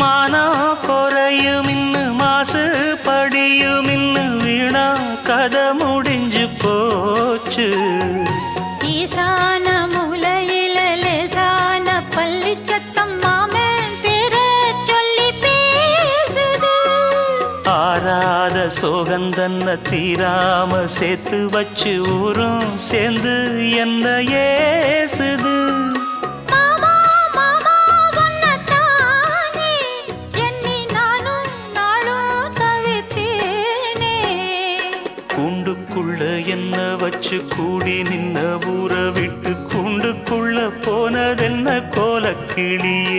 மானம் குறையும் இன்னு மாசு படியும் இன்னு வீணா கதை முடிஞ்சு போச்சு. ஈசான மூலையில லேசான பள்ளி சத்தம் மாமன் பேர சொல்லி பேசுது. ஆறாத சோகந்தன்ன தீராம சேர்த்து வச்சு ஊரும் சேர்ந்து என்ன ஏசுது. மாமா மாமா உன்னத்தானே எண்ணி நானும் நாளும் தவித்தேனே. கூண்டுக்குள்ள என்ன வச்சு கூடி நின்ன ஊற விட்டு கூண்டுக்குள்ள போனதென்ன கோலக்கிளியே.